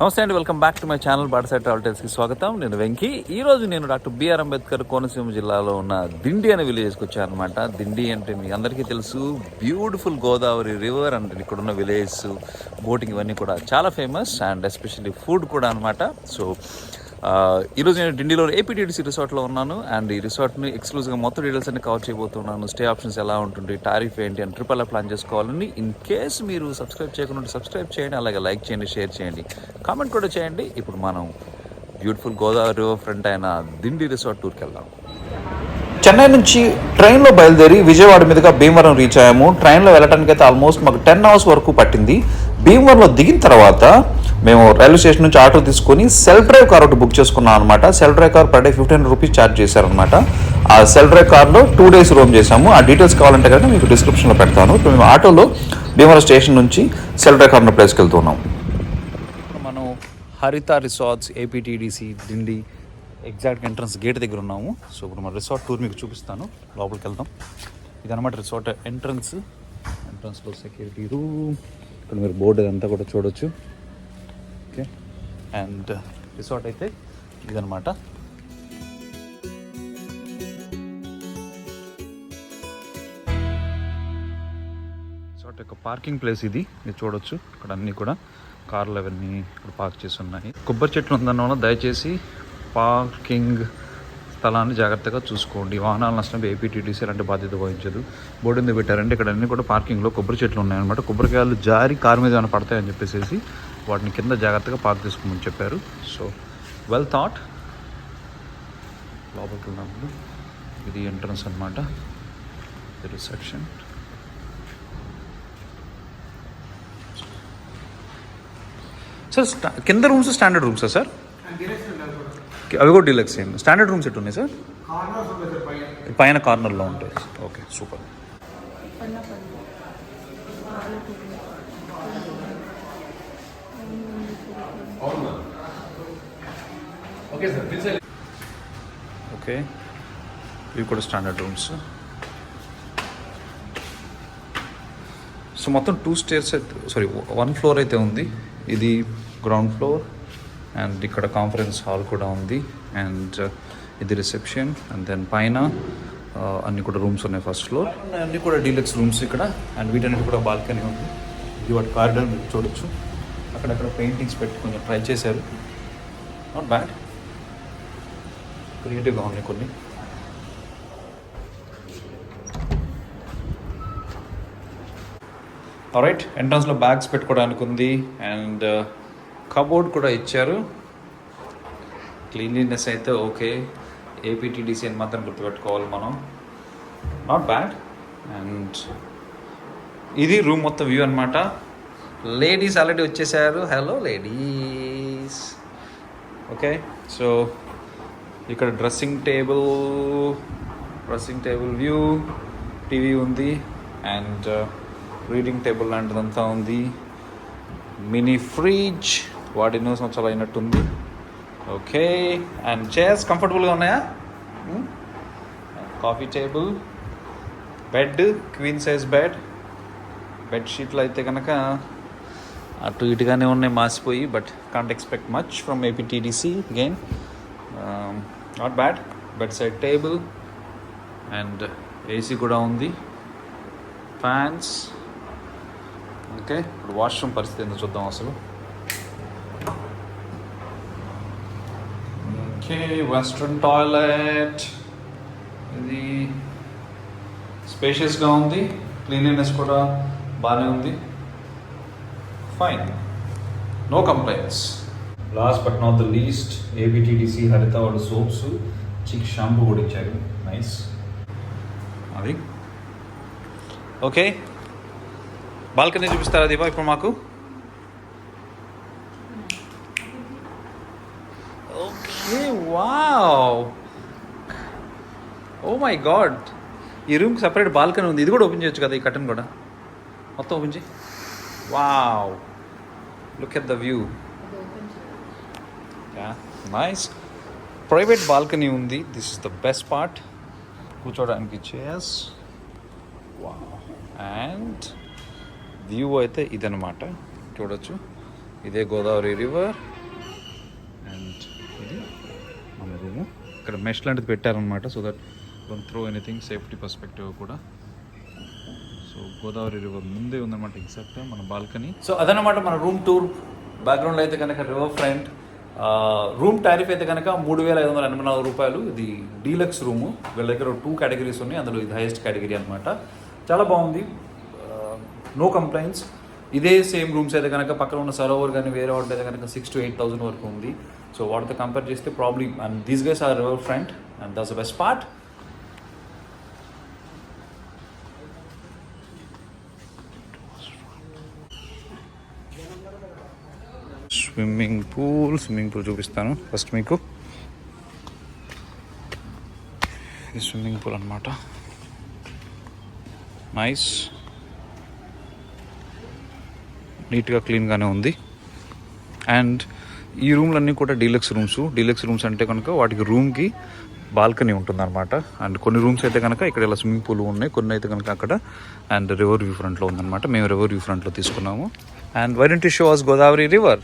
నమస్తే అండి, welcome back to my channel బాటసారి ట్రావెల్స్కి స్వాగతం. నేను వెంకీ. ఈరోజు నేను డాక్టర్ బిఆర్ అంబేద్కర్ కోనసీమ జిల్లాలో ఉన్న దిండి అనే విలేజ్కి వచ్చాను అనమాట. దిండి అంటే మీ అందరికీ తెలుసు, బ్యూటిఫుల్ గోదావరి రివర్ అండ్ ఇక్కడ ఉన్న విలేజ్ బోటింగ్ ఇవన్నీ కూడా చాలా ఫేమస్ అండ్ ఎస్పెషల్లీ ఫుడ్ కూడా అనమాట. సో ఈరోజు నేను డిండిలో ఏపీటీడీసీ రిసార్ట్లో ఉన్నాను అండ్ ఈ రిసార్ట్ని ఎక్స్క్లూజివ్గా మొత్తం డీటెయిల్స్ అన్ని కవర్ చేయబోతున్నాను. స్టే ఆప్షన్స్ ఎలా ఉంటుంది, టారిఫ్ ఏంటి అని ట్రిప్ ఎలా ప్లాన్ చేసుకోవాలని. ఇన్ కేస్ మీరు సబ్స్క్రైబ్ చేయకుండా సబ్స్క్రైబ్ చేయండి, అలాగే లైక్ చేయండి, షేర్ చేయండి, కామెంట్ కూడా చేయండి. ఇప్పుడు మనం బ్యూటిఫుల్ గోదావరి రివర్ ఫ్రంట్ అయిన దిండి రిసార్ట్ టూర్కి వెళ్దాం. చెన్నై నుంచి ట్రైన్లో బయలుదేరి విజయవాడ మీదుగా భీమవరం రీచ్ అయ్యాము. ట్రైన్లో వెళ్ళడానికి అయితే ఆల్మోస్ట్ మాకు 10 hours వరకు పట్టింది. భీమవరంలో దిగిన తర్వాత మేము రైల్వే స్టేషన్ నుంచి ఆటో తీసుకొని సెల్ఫ్ డ్రైవ్ కార్ ఒకటి బుక్ చేసుకున్నాం అనమాట. Self drive car per day 1500 rupees charge చేశారనమాట. ఆ సెల్ఫ్ డ్రైవ్ కార్లో 2 days రోమ్ చేసాము. ఆ డీటెయిల్స్ కావాలంటే కనుక మీకు డిస్క్రిప్షన్లో పెడతాను. ఇప్పుడు మేము ఆటోలో భీమవరం స్టేషన్ నుంచి సెల్ఫ్ డ్రైవ్ కార్ ఉన్న ప్లేస్కి వెళ్తున్నాం. మనం హరిత resorts APTDC Dindi exact entrance gate దగ్గర ఉన్నాము. సో ఇప్పుడు మన రిసార్ట్ టూర్ మీకు చూపిస్తాను. లోపలికి వెళ్దాం. ఇదన్నమాట రిసార్ట్ ఎంట్రన్స్లో సెక్యూరిటీ రూమ్. ఇక్కడ మీరు బోర్డు అంతా కూడా చూడొచ్చు. ఓకే, అండ్ రిసార్ట్ అయితే ఇదనమాట. రిసార్ట్ యొక్క పార్కింగ్ ప్లేస్ ఇది, మీరు చూడొచ్చు. ఇక్కడ అన్నీ కూడా కార్లు అవన్నీ ఇక్కడ పార్క్ చేసి ఉన్నాయి. కొబ్బరి చెట్లు ఉందన్న దయచేసి పార్కింగ్ స్థలాన్ని జాగ్రత్తగా చూసుకోండి. వాహనాల నష్టం ఏపీటీడీసీ అలాంటి బాధ్యత వహించదు. బోర్డు ఎందుకు పెట్టారంటే ఇక్కడ అన్నీ కూడా పార్కింగ్లో కొబ్బరి చెట్లు ఉన్నాయన్నమాట. కొబ్బరికాయలు జారి కారు మీద ఏమైనా పడతాయని చెప్పేసి వాటిని కింద జాగ్రత్తగా పార్క్ చేసుకోమని చెప్పారు. So well thought. లోపలికి వెళ్ళినప్పుడు ఇది ఎంట్రన్స్ అనమాట, రిసెప్షన్. సార్ కింద రూమ్స్ స్టాండర్డ్ రూమ్సా సార్? అవి కూడా డీలక్స్ ఏం స్టాండర్డ్ రూమ్స్ ఎట్టు ఉన్నాయి సార్? పైన కార్నర్లో ఉంటాయి. Okay, super. ఓకే, ఇవి కూడా స్టాండర్డ్ రూమ్స్. సో మొత్తం 2 stairs అయితే 1 floor అయితే ఉంది. ఇది గ్రౌండ్ ఫ్లోర్ అండ్ ఇక్కడ కాన్ఫరెన్స్ హాల్ కూడా ఉంది అండ్ ఇది రిసెప్షన్. అండ్ దెన్ పైన అన్నీ కూడా రూమ్స్ ఉన్నాయి. ఫస్ట్ ఫ్లోర్ అన్నీ కూడా డీలక్స్ రూమ్స్ ఇక్కడ. అండ్ వీటన్నిటి కూడా బాల్కనీ ఉంది. ఇది వాటి కారిడార్ మీరు చూడొచ్చు. అక్కడక్కడ పెయింటింగ్స్ పెట్టి కొంచెం ట్రై చేశారు. నాట్ బ్యాడ్, క్రియేటివ్గా ఉన్నాయి కొన్ని. ఆల్రైట్, ఎంట్రన్స్లో బ్యాగ్స్ పెట్టుకోవడానికి ఉంది అండ్ కబోర్డ్ కూడా ఇచ్చారు. క్లీన్లీనెస్ అయితే ఓకే. ఏపీటీడీసీ అని మాత్రం గుర్తుపెట్టుకోవాలి మనం. Not bad. అండ్ ఇది రూమ్ మొత్తం వ్యూ అనమాట. లేడీస్ ఆల్రెడీ వచ్చేసారు. Hello ladies. ఓకే, సో ఇక్కడ డ్రెస్సింగ్ టేబుల్ వ్యూ, టీవీ ఉంది అండ్ రీడింగ్ టేబుల్ లాంటిదంతా ఉంది. మినీ ఫ్రిడ్జ్, వాడి ఎన్నో సంవత్సరాలు అయినట్టుంది. ఓకే, అండ్ చైర్స్ కంఫర్టబుల్గా ఉన్నాయా? Coffee table, bed, queen size బెడ్షీట్లు అయితే కనుక అటు ఇటుగానే ఉన్నాయి, మాసిపోయి. But can't expect much from APTDC again. Not bad. Bedside table and AC కూడా ఉంది, ఫ్యాన్స్. ఓకే, ఇప్పుడు వాష్రూమ్ పరిస్థితి ఏందో చూద్దాం అసలు. Okay, western toilet. ఇది స్పేషియస్గా ఉంది, క్లీన్లీనెస్ కూడా బాగానే ఉంది. Fine, no complaints. Last but not the least, APTDC Haritha వాడు సోప్స్, చిక్ షాంపూ కూడా ఇచ్చారు. నైస్. అది ఓకే. బాల్కనీ చూపిస్తారా దీపా ఇప్పుడు మాకు? Okay, wow, oh my god. ఈ రూమ్కి సపరేట్ బాల్కనీ ఉంది. ఇది కూడా ఓపెన్ చేయొచ్చు కదా, ఈ కర్టన్ కూడా మొత్తం ఓపెన్ చేయి. Wow, look at the view. Nice. Private balcony ఉంది. This is the best part. కూర్చోడానికి చైర్స్. వావ్. అండ్ వ్యూ అయితే ఇదనమాట, చూడొచ్చు. ఇదే గోదావరి రివర్. ఇక్కడ మెష్ లాంటిది పెట్టారనమాట, so that don't throw anything, safety perspective కూడా. సో గోదావరి రివర్ ముందే ఉందన్నమాట ఎగ్జాక్ట్గా మన బాల్కనీ. సో అదనమాట మన రూమ్ టూర్. బ్యాక్గ్రౌండ్లో అయితే కనుక రివర్ ఫ్రంట్. రూమ్ టారిఫ్ అయితే కనుక 3,584 రూపాయలు. ఇది డీలక్స్ రూము. వీళ్ళ దగ్గర 2 కేటగిరీస్ ఉన్నాయి, అందులో ఇది హైయెస్ట్ కేటగిరీ అనమాట. చాలా బాగుంది, నో కంప్లైంట్స్. ఇదే సేమ్ రూమ్స్ అయితే కనుక పక్కన ఉన్న సరోవర్ కానీ వేరే వాటి అయితే కనుక 6,000 to 8,000 వరకు ఉంది. సో వాటితో కంపేర్ చేస్తే probably, and these guys are river front and that's the best part. Swimming pool చూపిస్తాను ఫస్ట్ మీకు. ఇది స్విమ్మింగ్ పూల్ అనమాట, నైస్, నీట్గా క్లీన్గానే ఉంది. అండ్ ఈ రూమ్లన్నీ కూడా డీలక్స్ రూమ్స్ అంటే కనుక వాటికి రూమ్కి బాల్కనీ ఉంటుంది అనమాట. అండ్ కొన్ని రూమ్స్ అయితే కనుక ఇక్కడ ఇలా స్విమ్మింగ్ పూల్ ఉన్నాయి, కొన్ని అయితే కనుక అక్కడ అండ్ రివర్ వ్యూ ఫ్రంట్లో ఉందన్నమాట. మేము రివర్ వ్యూ ఫ్రంట్లో తీసుకున్నాము. And why don't you show us Godavari river.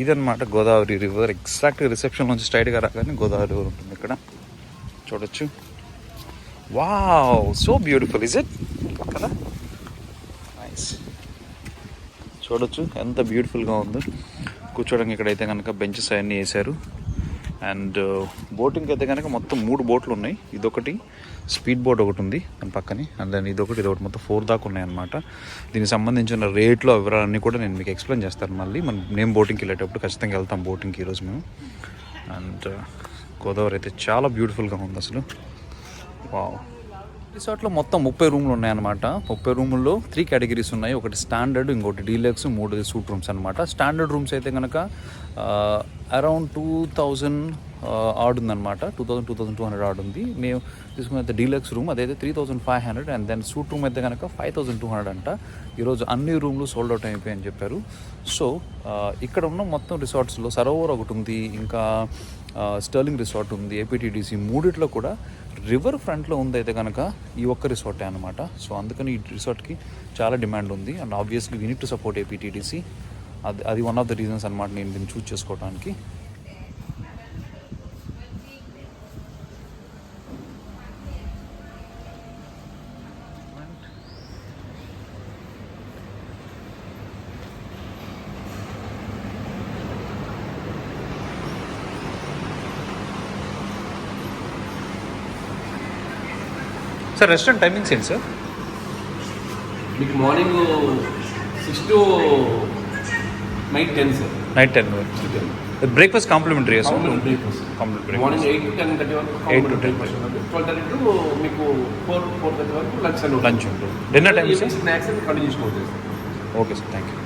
ఇదన్నమాట గోదావరి రివర్. ఎగ్జాక్ట్గా రిసెప్షన్ నుంచి స్ట్రైట్గా రాగానే గోదావరి రివర్ ఉంటుంది ఇక్కడ, చూడొచ్చు. Wow, so beautiful is it కదా, నైస్. చూడొచ్చు ఎంత బ్యూటిఫుల్గా ఉందో. కూర్చోడానికి ఇక్కడైతే కనుక బెంచెస్ అవన్నీ వేశారు. అండ్ బోటింగ్కి అయితే కనుక మొత్తం 3 బోట్లు ఉన్నాయి. ఇదొకటి, స్పీడ్ బోట్ ఒకటి ఉంది దాని పక్కనే, అండ్ దెన్ ఇదొకటి మొత్తం 4 దాకా ఉన్నాయన్నమాట. దీనికి సంబంధించిన రేట్లో వివరాలన్నీ కూడా నేను మీకు ఎక్స్ప్లెయిన్ చేస్తాను మళ్ళీ. మేము బోటింగ్కి వెళ్ళేటప్పుడు ఖచ్చితంగా వెళ్తాం బోటింగ్కి ఈరోజు మేము. అండ్ గోదావరి అయితే చాలా బ్యూటిఫుల్గా ఉంది అసలు. వావ్. రిసార్ట్లో మొత్తం 30 రూమ్లు ఉన్నాయన్నమాట. 30 రూముల్లో 3 కేటగిరీస్ ఉన్నాయి. ఒకటి స్టాండర్డ్, ఇంకోటి డీలక్స్, 3 సూట్ రూమ్స్ అనమాట. స్టాండర్డ్ రూమ్స్ అయితే కనుక అరౌండ్ 2,000 ఆడ్ ఉందన్నమాట. 2,200 ఆడ్ ఉంది. మేము తీసుకున్న డీలక్స్ రూమ్ అదైతే 3,500. అండ్ దెన్ సూట్ రూమ్ అయితే కనుక 5,200 అంట. ఈరోజు అన్ని రూమ్లు సోల్డ్ అవుట్ అయిపోయాయని చెప్పారు. సో ఇక్కడ ఉన్న మొత్తం రిసార్ట్స్లో సరోవర్ ఒకటి ఉంది, ఇంకా స్టర్లింగ్ రిసార్ట్ ఉంది, APTDC, మూడిట్లో కూడా రివర్ ఫ్రంట్లో ఉందైతే కనుక ఈ ఒక్క రిసార్టే అనమాట. సో అందుకని ఈ రిసార్ట్కి చాలా డిమాండ్ ఉంది. And obviously we need to support APTDC. అది వన్ ఆఫ్ ద రీజన్స్ అనమాట నేను దీన్ని చూస్ చేసుకోవడానికి. సార్ రెస్టారెంట్ టైమింగ్స్ ఏంటి సార్? మీకు morning 6 to night 10 sir. Night 10 breakfast complimentary sir? Complimentary. Morning 8 to 10:30 వరకు 8 to 10 12:30 to మీకు 4:30 వరకు లంచ్ ఉంటుంది. Dinner time snacks and continue చేసుకోవచ్చు sir. Okay sir, thank you.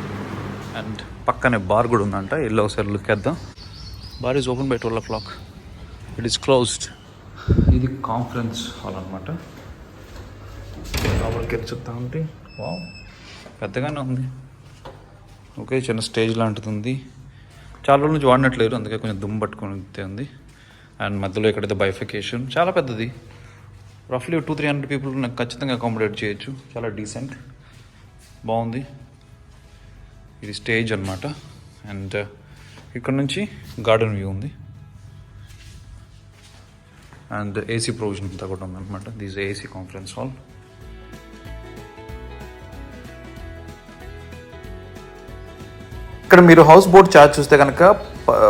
And పక్కనే బార్ కూడా ఉందంట, వెళ్ళి ఒకసారి లుక్ వేద్దాం. Bar is open by 12 o'clock. It is closed. ఇది కాన్ఫరెన్స్ హాల్ అనమాట. లోపలికి వెళ్ళి చూస్తా ఉంటే వావ్, పెద్దగానే ఉంది. ఓకే, చిన్న స్టేజ్ లాంటిది ఉంది. చాలా రోజుల నుంచి వాడినట్లేరు, అందుకే కొంచెం దుమ్ము పట్టుకొని ఉంది. అండ్ మధ్యలో ఎక్కడైతే బైఫికేషన్ చాలా పెద్దది, రఫ్లీ 200-300 పీపుల్ నాకు ఖచ్చితంగా అకామిడేట్ చేయొచ్చు. చాలా డీసెంట్, బాగుంది. ఇది స్టేజ్ అనమాట. అండ్ ఇక్కడ నుంచి గార్డెన్ వ్యూ ఉంది. అండ్ AC ప్రొవిజన్ అంతా కూడా ఉందన్నమాట. This AC conference hall. ఇక్కడ మీరు హౌస్ బోట్ ఛార్జ్ చూస్తే కనుక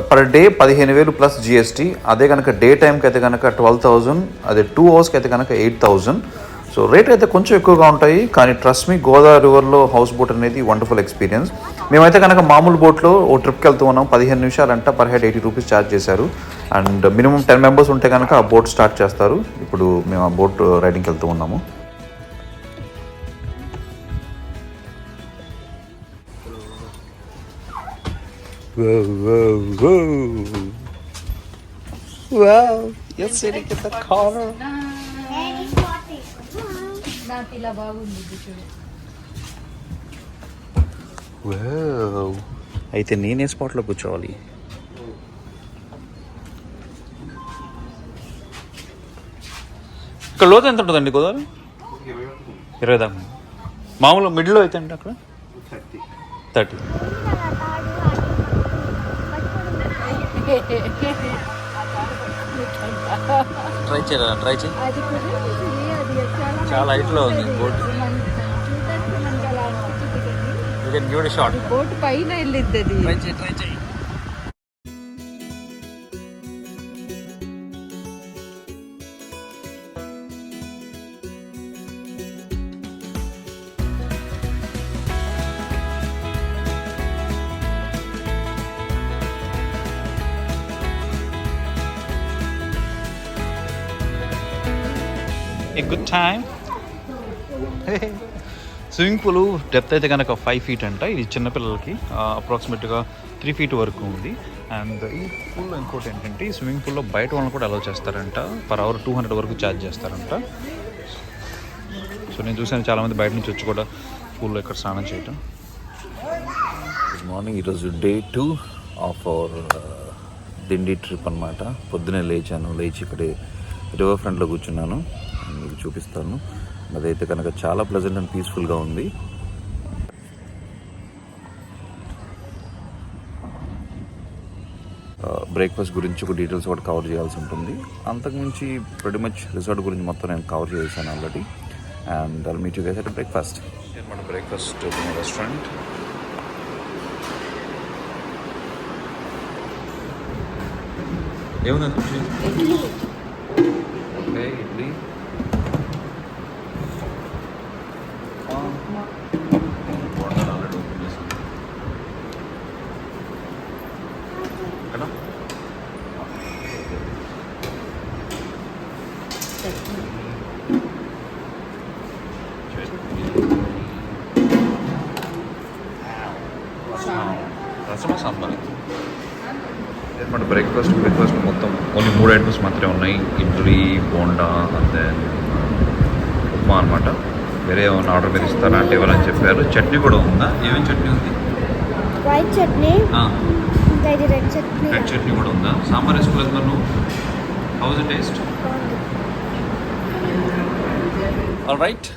పర్ డే 15,000 ప్లస్ GST. అదే కనుక డే టైంకి అయితే కనుక 12,000, అదే 2 అవర్స్కి అయితే కనుక 8,000. సో రేట్ అయితే కొంచెం ఎక్కువగా ఉంటాయి, కానీ ట్రస్ట్ మీ, గోదావరి రివర్లో హౌస్ బోట్ అనేది వండర్ఫుల్ ఎక్స్పీరియన్స్. మేమైతే కనుక మామూలు బోట్లో ఓ ట్రిప్కి వెళ్తూ ఉన్నాం. 15 నిమిషాలంట, పర్ హెడ్ 80 రూపీస్ ఛార్జ్ చేశారు. అండ్ మినిమం 10 మెంబర్స్ ఉంటే కనుక ఆ బోట్ స్టార్ట్ చేస్తారు. ఇప్పుడు మేము ఆ బోట్ రైడింగ్కి వెళ్తూ ఉన్నాము. Whoa, whoa, whoa. Wow, you're sitting in the corner. Wow. అయితే నేనే స్పాట్లో కూర్చోవాలి. ఇక్కడ లోతు ఎంత ఉంటుందండి గోదావరి? 20 దాకా. మామూలు మిడిల్లో అయితే అంటే అక్కడ 30. ట్రై చేయాలి, ట్రై చేయి. అది కూడా ఇది అది చాలా height లో ఉంది boat. చూడడానికి మనకి అలా అనిపించింది కానీ you can give it a shot. Boat పైన వెళ్ళిద్ది అది. ట్రై చేయి, ట్రై చేయి. A good time. Swimming pool depth అయితే కనుక 5 feet అంట. ఇది చిన్నపిల్లలకి అప్రాక్సిమేట్గా 3 feet వరకు ఉంది. అండ్ ఈ పూల్లో ఇంకోటి ఏంటంటే ఈ స్విమ్మింగ్ పూల్లో బయట వాళ్ళని కూడా అలౌ చేస్తారంట. పర్ అవర్ 200 వరకు ఛార్జ్ చేస్తారంట. సో నేను చూసాను చాలామంది బయట నుంచి వచ్చి కూడా పూల్లో ఇక్కడ స్నానం చేయటం. Good morning. ఈరోజు day 2 of our Dindi trip అనమాట. పొద్దునే లేచి ఇక్కడే రివర్ ఫ్రంట్లో కూర్చున్నాను. మీకు చూపిస్తాను. అదైతే కనుక చాలా ప్లెజెంట్ అండ్ పీస్ఫుల్గా ఉంది. బ్రేక్ఫాస్ట్ గురించి ఒక డీటెయిల్స్ కూడా కవర్ చేయాల్సి ఉంటుంది. అంతకుమించి pretty much రిసార్ట్ గురించి మొత్తం నేను కవర్ చేశాను already. And I'll meet you guys at breakfast. మన బ్రేక్ఫాస్ట్ రెస్టారెంట్. ఏముంది ఇడ్లీ. రసమా సాంబార్. మన బ్రేక్ఫాస్ట్ మొత్తం ఓన్లీ 3 ఐటమ్స్ మాత్రమే ఉన్నాయి. ఇడ్లీ, బోండా అండ్ దెన్ ఉప్మా అనమాట. వేరే ఏమైనా ఆర్డర్ మీరు ఇస్తారా అంటే ఇవ్వాలని చెప్పారు. చట్నీ కూడా ఉందా? ఏమేమి చట్నీ ఉంది? వైట్ చట్నీ, ఇంకా ఇది రెడ్ చట్నీ. రెడ్ చట్నీ కూడా ఉందా? సాంబార్ వేసుకోలేదు మరి నువ్వు. How's it taste? All right.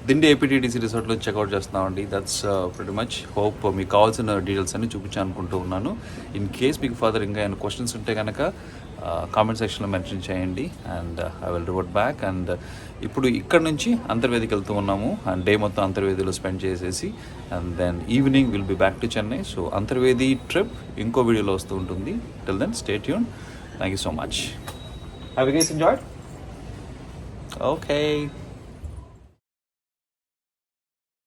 Dindi APTDC రిసార్ట్లో చెక్అవుట్ చేస్తున్నామండి. That's pretty much. హోప్ మీకు కావాల్సిన డీటెయిల్స్ అన్ని చూపించాను అనుకుంటూ ఉన్నాను. ఇన్ కేస్ మీకు ఫర్దర్ ఇంకా ఏమైనా క్వశ్చన్స్ ఉంటే కనుక కామెంట్ సెక్షన్లో మెన్షన్ చేయండి. And I will revert back. And ఇప్పుడు ఇక్కడ నుంచి అంతర్వేదికి వెళ్తూ ఉన్నాము. అండ్ డే మొత్తం అంతర్వేదిలో స్పెండ్ చేసేసి and then evening will be back to Chennai. So Antarvedi trip ఇంకో వీడియోలో వస్తూ ఉంటుంది. Till then stay tune. Thank you so much. Have you guys enjoyed? Okay.